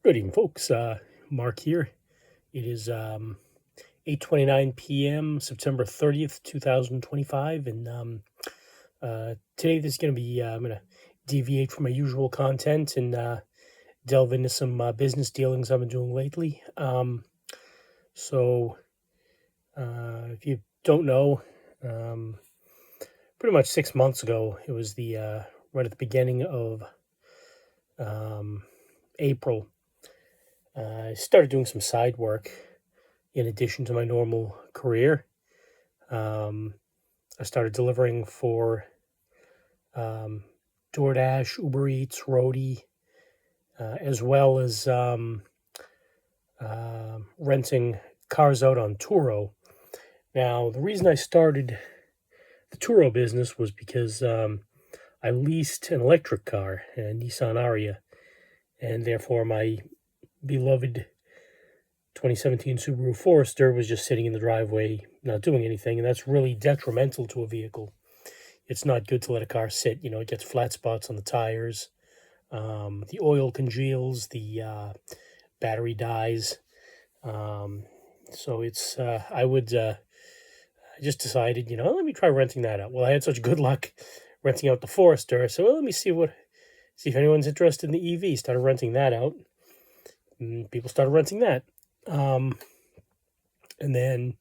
Good evening, folks. Mark here. It is 8:29 p.m., September 30th, 2025. And today this is going to be, I'm going to deviate from my usual content and delve into some business dealings I've been doing lately. So if you don't know, pretty much 6 months ago, it was the right at the beginning of April. I started doing some side work in addition to my normal career. I started delivering for DoorDash, Uber Eats, Roadie, as well as renting cars out on Turo. Now, the reason I started the Turo business was because I leased an electric car, a Nissan Ariya, and therefore my beloved 2017 Subaru Forester was just sitting in the driveway, not doing anything, and that's really detrimental to a vehicle. It's not good to let a car sit. It gets flat spots on the tires, the oil congeals, the battery dies. So it's I just decided, let me try renting that out. Well, I had such good luck renting out the Forester, so let me see if anyone's interested in the EV. Started renting that out. And people started renting that. And then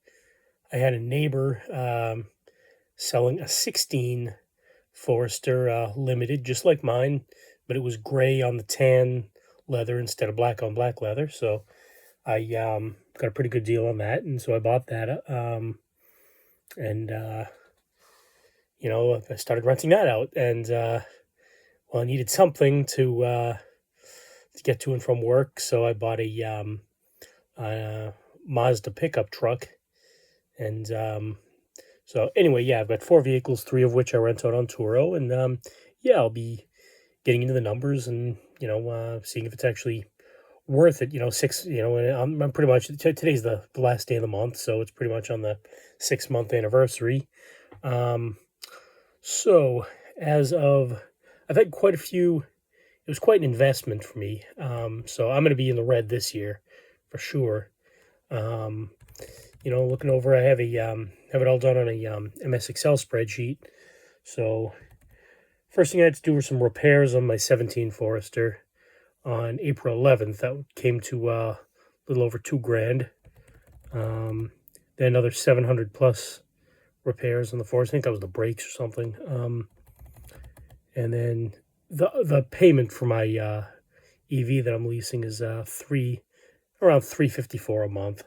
I had a neighbor selling a 16 Forester Limited, just like mine, but it was gray on the tan leather instead of black on black leather. So I got a pretty good deal on that, and so I bought that. I started renting that out, and I needed something to get to and from work, so I bought a Mazda pickup truck. And so anyway, I've got 4 vehicles, 3 of which I rent out on Turo, and I'll be getting into the numbers and seeing if it's actually worth it. 6. And I'm pretty much today's the last day of the month, so it's pretty much on the 6-month anniversary. So I've had quite a few. It was quite an investment for me. So I'm going to be in the red this year for sure. Looking over, I have it all done on a MS Excel spreadsheet. So first thing I had to do were some repairs on my 17 Forester on April 11th. That came to a little over $2,000. Then another 700 plus repairs on the Forester. I think that was the brakes or something. And then the payment for my EV that I'm leasing is around $354 a month.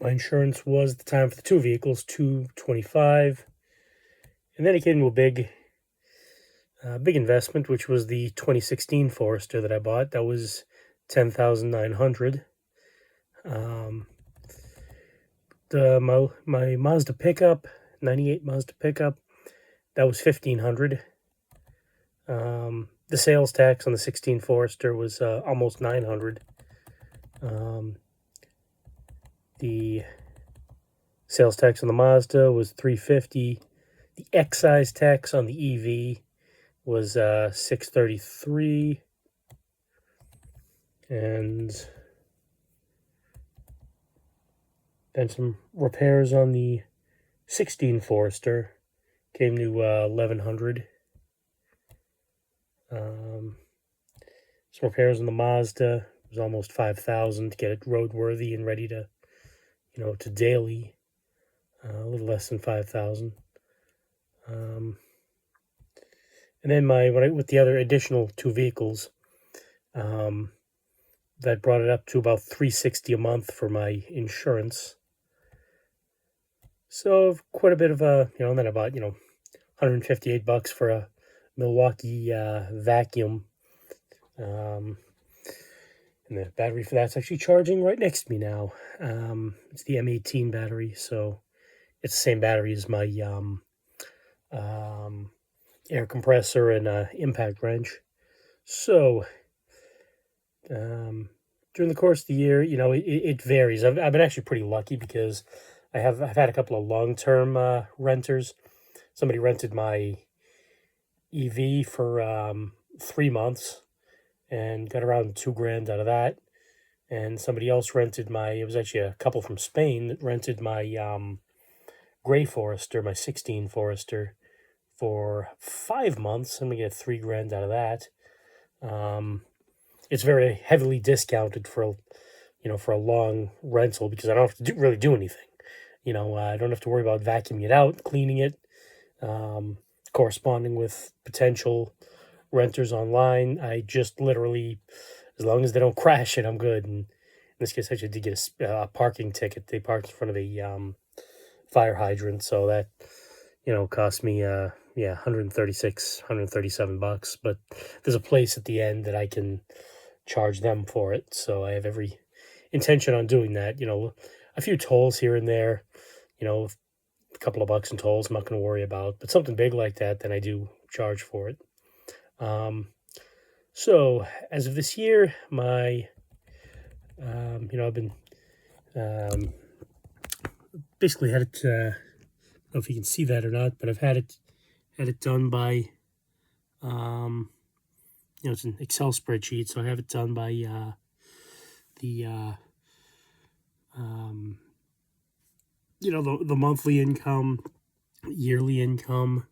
My insurance was at the time for the 2 vehicles $225, and then it came to a big investment, which was the 2016 Forester that I bought. That was $10,900. My Mazda pickup, 98 Mazda pickup, that was $1,500. The sales tax on the 16 Forester was almost $900. The sales tax on the Mazda was $350. The excise tax on the EV was $633. And then some repairs on the 16 Forester came to $1,100. Some repairs on the Mazda was almost $5,000 to get it roadworthy and ready to, to daily. A little less than $5,000. And then with the other additional 2 vehicles, that brought it up to about $360 a month for my insurance. So quite a bit of and then I bought, $158 for a Milwaukee vacuum. And the battery for that's actually charging right next to me now. It's the M18 battery, so it's the same battery as my air compressor and impact wrench. So during the course of the year, it varies. I've been actually pretty lucky because I've had a couple of long-term renters. Somebody rented my EV for 3 months. and got around $2,000 out of that. And somebody else rented it was actually a couple from Spain that rented my gray Forester, my 16 Forester, for 5 months. I'm gonna get $3,000 out of that. It's very heavily discounted for a long rental because I don't have to really do anything. I don't have to worry about vacuuming it out, cleaning it, corresponding with potential renters online. I just literally, as long as they don't crash it, I'm good. And in this case, I actually did get a parking ticket. They parked in front of a fire hydrant, so that cost me 137 bucks. But there's a place at the end that I can charge them for it, so I have every intention on doing that. A few tolls here and there, a couple of bucks in tolls I'm not going to worry about, but something big like that, then I do charge for it. So as of this year, my I've been basically had it, I don't know if you can see that or not, but I've had it done by it's an Excel spreadsheet, so I have it done by the monthly income, yearly income,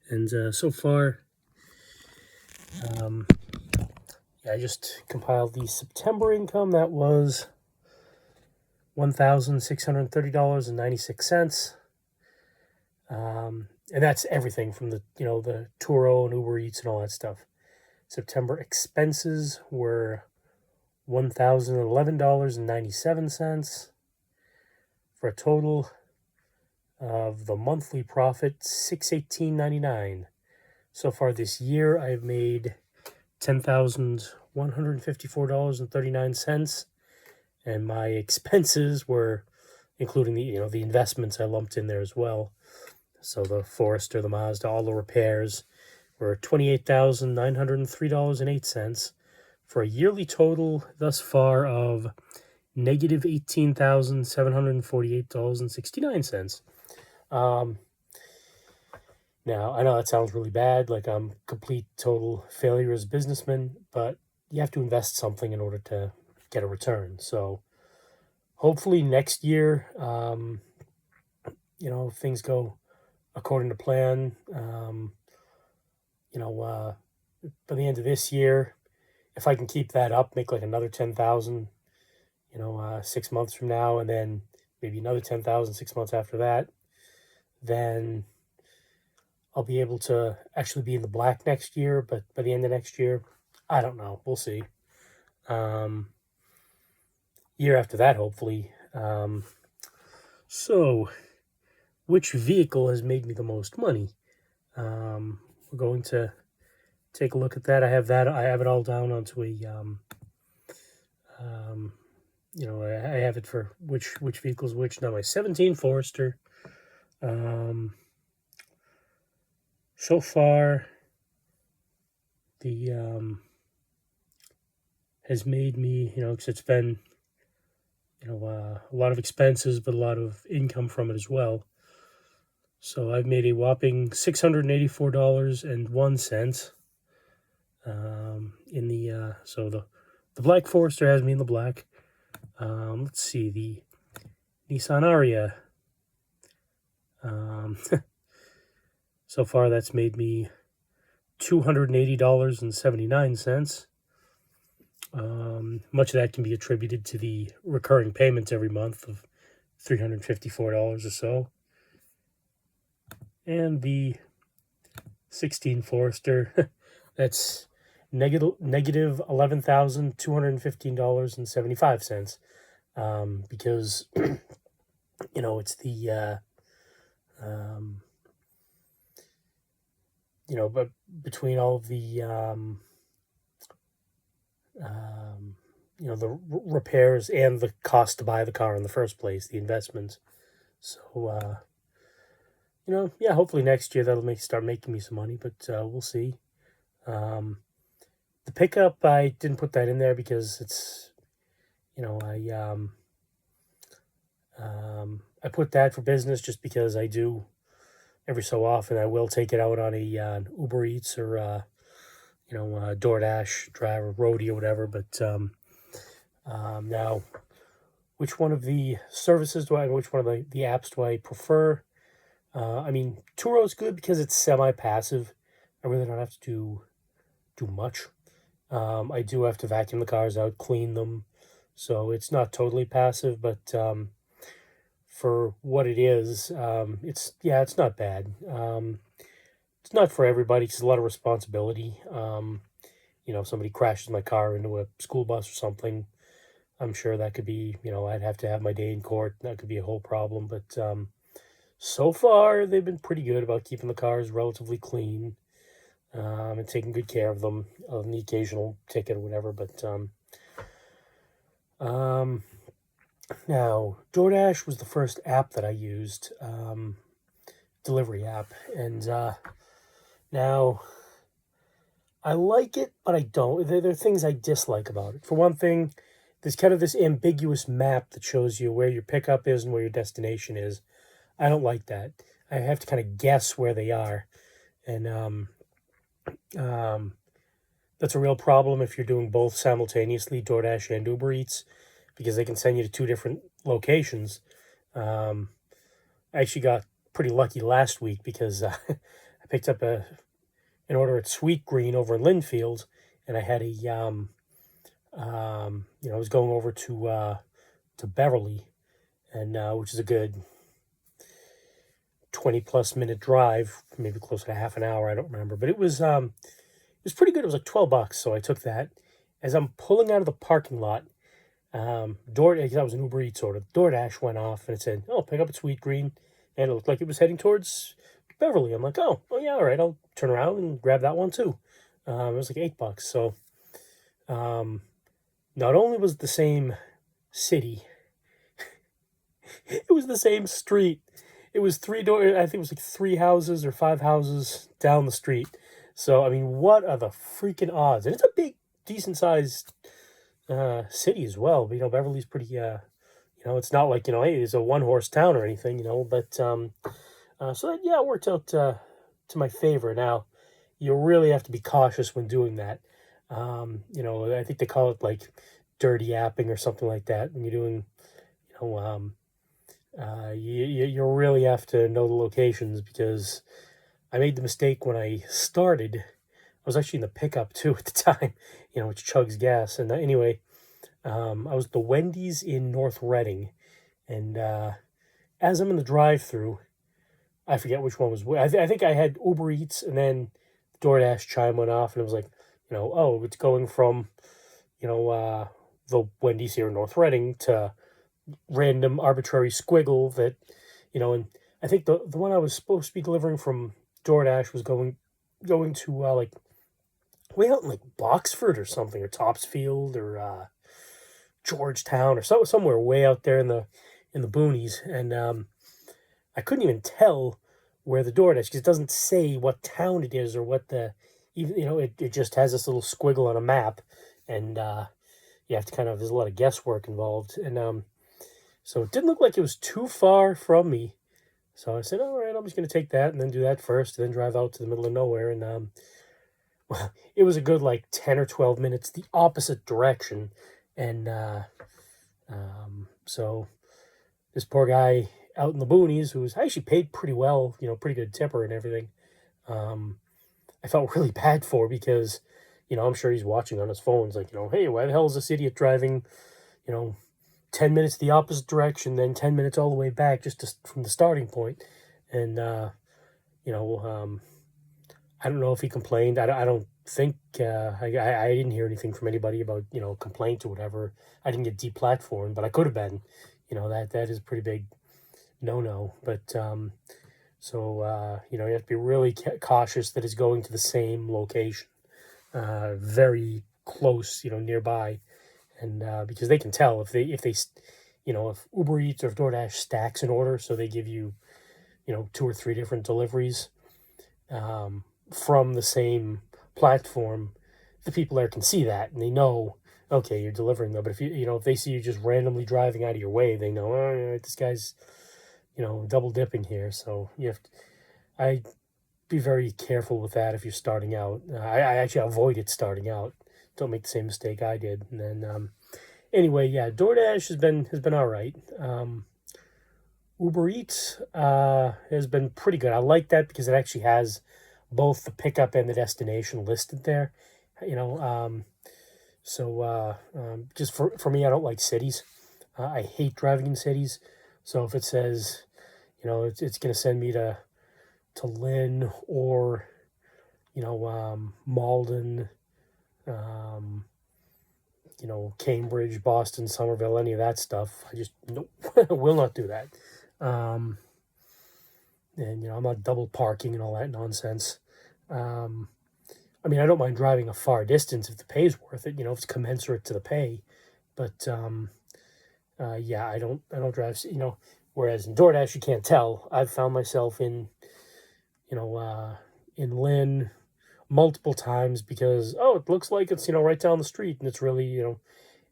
and so far, I just compiled the September income. That was $1,630.96. And that's everything from the Turo and Uber Eats and all that stuff. September expenses were $1,011.97 for a total of the monthly profit $618.99. So far this year, I've made $10,154.39, and my expenses were, including the investments I lumped in there as well. So the Forester, the Mazda, all the repairs were $28,903.08 for a yearly total thus far of negative $18,748.69. Now, I know that sounds really bad, like I'm complete total failure as a businessman, but you have to invest something in order to get a return. So hopefully next year, things go according to plan. By the end of this year, if I can keep that up, make like another 10,000, 6 months from now, and then maybe another 10,000 6 months after that, then I'll be able to actually be in the black next year. But by the end of next year, I don't know. We'll see. Year after that, hopefully. So, which vehicle has made me the most money? We're going to take a look at that. I have it all down onto a, I have it for which vehicle's which. Now, my 17 Forester, so far, the, has made me, because it's been, a lot of expenses, but a lot of income from it as well. So I've made a whopping $684.01 in the so the Black Forester has me in the black. Let's see, the Nissan Ariya. So far that's made me $280.79. Much of that can be attributed to the recurring payments every month of $354 or so. And the 16 Forester, that's negative $11,215.75. Because, it's the, but between all of the, the repairs and the cost to buy the car in the first place, the investments. So, hopefully next year that'll start making me some money, but we'll see. The pickup, I didn't put that in there because it's, I put that for business just because I do every so often. I will take it out on an Uber Eats or DoorDash driver, Roadie or whatever. But now, which one of the services which one of the apps do I prefer? I mean, Turo's good because it's semi-passive. I really don't have to do much. I do have to vacuum the cars out, clean them, so it's not totally passive, but for what it is, it's not bad. It's not for everybody. It's a lot of responsibility. Somebody crashes my car into a school bus or something. I'm sure that could be, I'd have to have my day in court. That could be a whole problem. But so far, they've been pretty good about keeping the cars relatively clean and taking good care of them on the occasional ticket or whatever. But now, DoorDash was the first app that I used, delivery app. And now, I like it, but I don't. There are things I dislike about it. For one thing, there's kind of this ambiguous map that shows you where your pickup is and where your destination is. I don't like that. I have to kind of guess where they are. And that's a real problem if you're doing both simultaneously, DoorDash and Uber Eats, because they can send you to two different locations. I actually got pretty lucky last week because I picked up an order at Sweet Green over in Linfield, and I had I was going over to Beverly, and which is a good 20+ minute drive, maybe close to half an hour. I don't remember, but it was pretty good. It was like $12, so I took that. As I'm pulling out of the parking lot, DoorDash, that was an Uber Eats order. DoorDash went off and it said, "Oh, pick up at Sweet Green," and it looked like it was heading towards Beverly. I'm like, oh yeah, all right, I'll turn around and grab that one too. It was like $8. So, not only was it the same city, it was the same street. It was I think it was like 3 houses or 5 houses down the street. So, I mean, what are the freaking odds? And it's a big, decent-sized city as well. But, Beverly's pretty, it's not like, hey, it's a one-horse town or anything, but, so that, it worked out to my favor. Now, you really have to be cautious when doing that. I think they call it, like, dirty apping or something like that when you're doing, you really have to know the locations, because I made the mistake when I started. I was actually in the pickup too at the time, which chugs gas. And anyway, I was at the Wendy's in North Reading, and as I'm in the drive-through, I forget which one was. I think I had Uber Eats, and then the DoorDash chime went off, and it was like, oh, it's going from, the Wendy's here in North Reading to random arbitrary squiggle that, and I think the one I was supposed to be delivering from DoorDash was going to like way out in like Boxford or something, or Topsfield, or Georgetown, or somewhere way out there in the boonies. And I couldn't even tell where the DoorDash, because it doesn't say what town it is or what it just has this little squiggle on a map, and you have to there's a lot of guesswork involved. And so it didn't look like it was too far from me. So I said, all right, I'm just going to take that and then do that first, and then drive out to the middle of nowhere. And well, it was a good 10 or 12 minutes the opposite direction. And so this poor guy out in the boonies, who was actually paid pretty well, pretty good tipper and everything, I felt really bad for, because, I'm sure he's watching on his phone. It's like, hey, why the hell is this idiot driving, 10 minutes the opposite direction, then 10 minutes all the way back from the starting point. And, I don't know if he complained. I don't think, I didn't hear anything from anybody about, complaint or whatever. I didn't get deplatformed, but I could have been, that is a pretty big no-no. But, so, you have to be really cautious that it's going to the same location, very close, nearby. And because they can tell if Uber Eats or if DoorDash stacks an order, so they give you, 2 or 3 different deliveries from the same platform, the people there can see that, and they know, okay, you're delivering them. But if if they see you just randomly driving out of your way, they know, oh, this guy's, double dipping here. So I be very careful with that if you're starting out. I actually avoid it starting out. Don't make the same mistake I did. And then anyway, yeah, DoorDash has been all right. Uber Eats has been pretty good. I like that because it actually has both the pickup and the destination listed there. You know, just for me, I don't like cities. I hate driving in cities. So if it says, it's going to send me to Lynn or, Malden, Cambridge, Boston, Somerville, any of that stuff, I just nope, will not do that. And I'm not double parking and all that nonsense. I mean, I don't mind driving a far distance if the pay's worth it. If it's commensurate to the pay. But yeah, I don't drive. Whereas in DoorDash, you can't tell. I've found myself in Lynn multiple times because it looks like it's right down the street, and it's really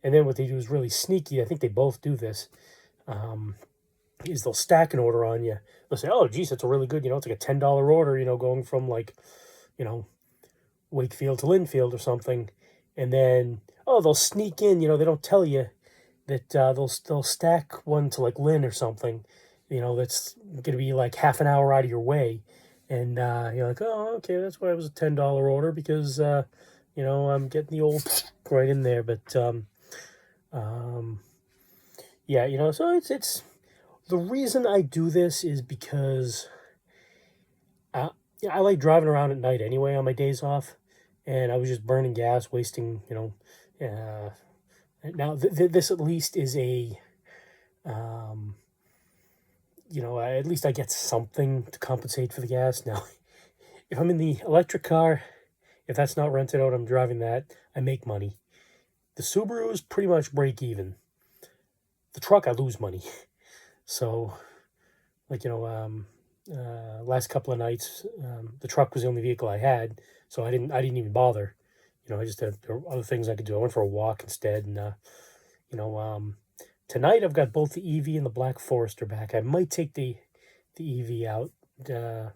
And then what they do is really sneaky. I think they both do this. Is they'll stack an order on you. They'll say, "Oh, geez, that's a really good. It's like a $10 order. Going from like, Wakefield to Linfield or something," and then they'll sneak in. They don't tell you that they'll stack one to like Lynn or something. That's going to be like half an hour out of your way, and you're like, "Oh, okay, that's why it was a $10 order because I'm getting the old right in there." But yeah, so it's the reason I do this is because I like driving around at night anyway on my days off, and I was just burning gas, wasting, now this at least is a, at least I get something to compensate for the gas. Now, if I'm in the electric car, if that's not rented out, I'm driving that, I make money. The Subarus pretty much break even. The truck, I lose money. So, like, last couple of nights, the truck was the only vehicle I had, so I didn't even bother. I just had other things I could do. I went for a walk instead, and tonight I've got both the EV and the Black Forester back. I might take the EV out, in a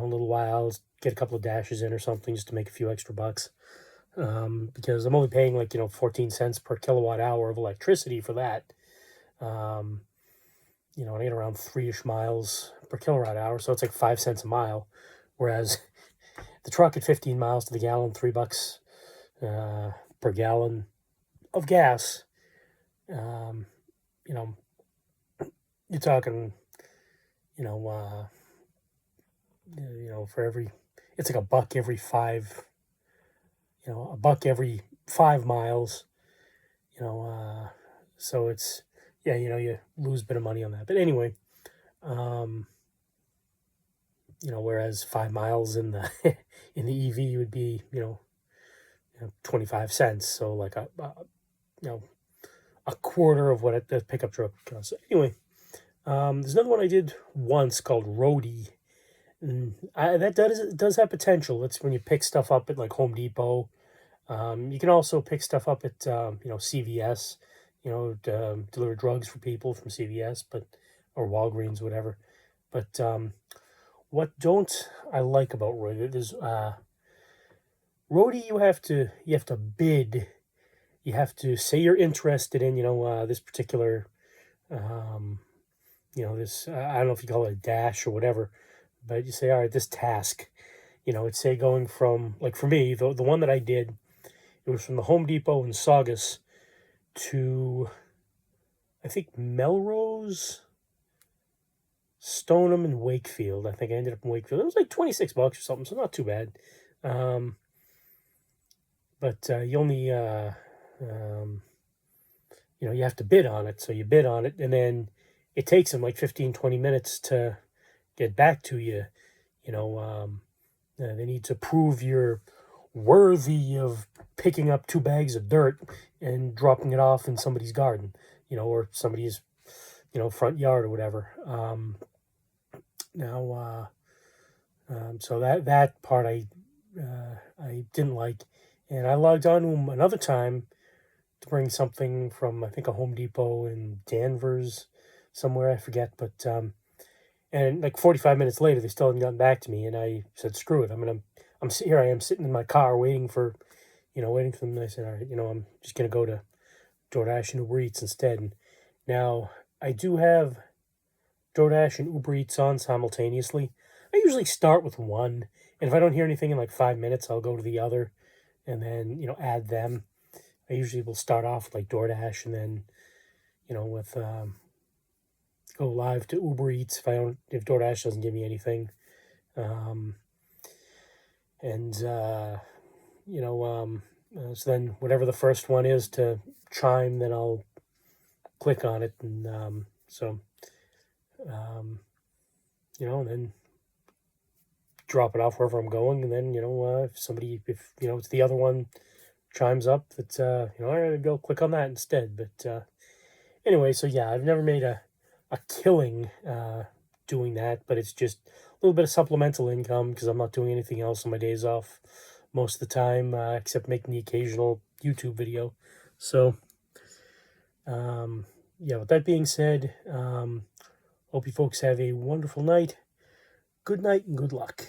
little while, get a couple of dashes in or something just to make a few extra bucks. Because I'm only paying like 14 cents per kilowatt hour of electricity for that. And I get around 3-ish miles per kilowatt hour, so it's like 5 cents a mile. Whereas the truck at 15 miles to the gallon, $3 per gallon of gas. You're talking, for every, it's like $1 every $1 every 5 miles. So it's. Yeah, you lose a bit of money on that. But anyway, whereas 5 miles in the in the EV would be, 25 cents. So like a quarter of what the pickup truck costs. So anyway, there's another one I did once called Roadie. And that does have potential. It's when you pick stuff up at like Home Depot. You can also pick stuff up at CVS. Deliver drugs for people from CVS, or Walgreens, whatever. But what don't I like about Roadie? There's Roadie. You have to bid. You have to say you're interested in this particular this I don't know if you call it a dash or whatever, but you say, all right, this task. It's say going from, like, for me, the one that I did, it was from the Home Depot in Saugus to, I think, Melrose, Stoneham, and Wakefield. I think I ended up in Wakefield. It was like $26 or something, so not too bad. But you only, you have to bid on it. So you bid on it, and then it takes them like 15, 20 minutes to get back to you. They need to prove you're worthy of picking up 2 bags of dirt and dropping it off in somebody's garden, or somebody's, front yard or whatever. So that part I didn't like, and I logged on to them another time to bring something from, I think, a Home Depot in Danvers somewhere, I forget, but and And like 45 minutes later, they still hadn't gotten back to me. And I said, screw it. Here I am sitting in my car waiting for them. And I said, all right, I'm just going to go to DoorDash and Uber Eats instead. And now I do have DoorDash and Uber Eats on simultaneously. I usually start with one. And if I don't hear anything in like 5 minutes, I'll go to the other and then, add them. I usually will start off with like DoorDash and then, with go live to Uber Eats if DoorDash doesn't give me anything. So then whatever the first one is to chime, then I'll click on it. And then drop it off wherever I'm going. And then, if it's the other one chimes up, that's, all right, I'd go click on that instead. But anyway, so yeah, I've never made a killing doing that, but it's just a little bit of supplemental income because I'm not doing anything else on my days off most of the time, except making the occasional YouTube video. So, with that being said, hope you folks have a wonderful night. Good night and good luck.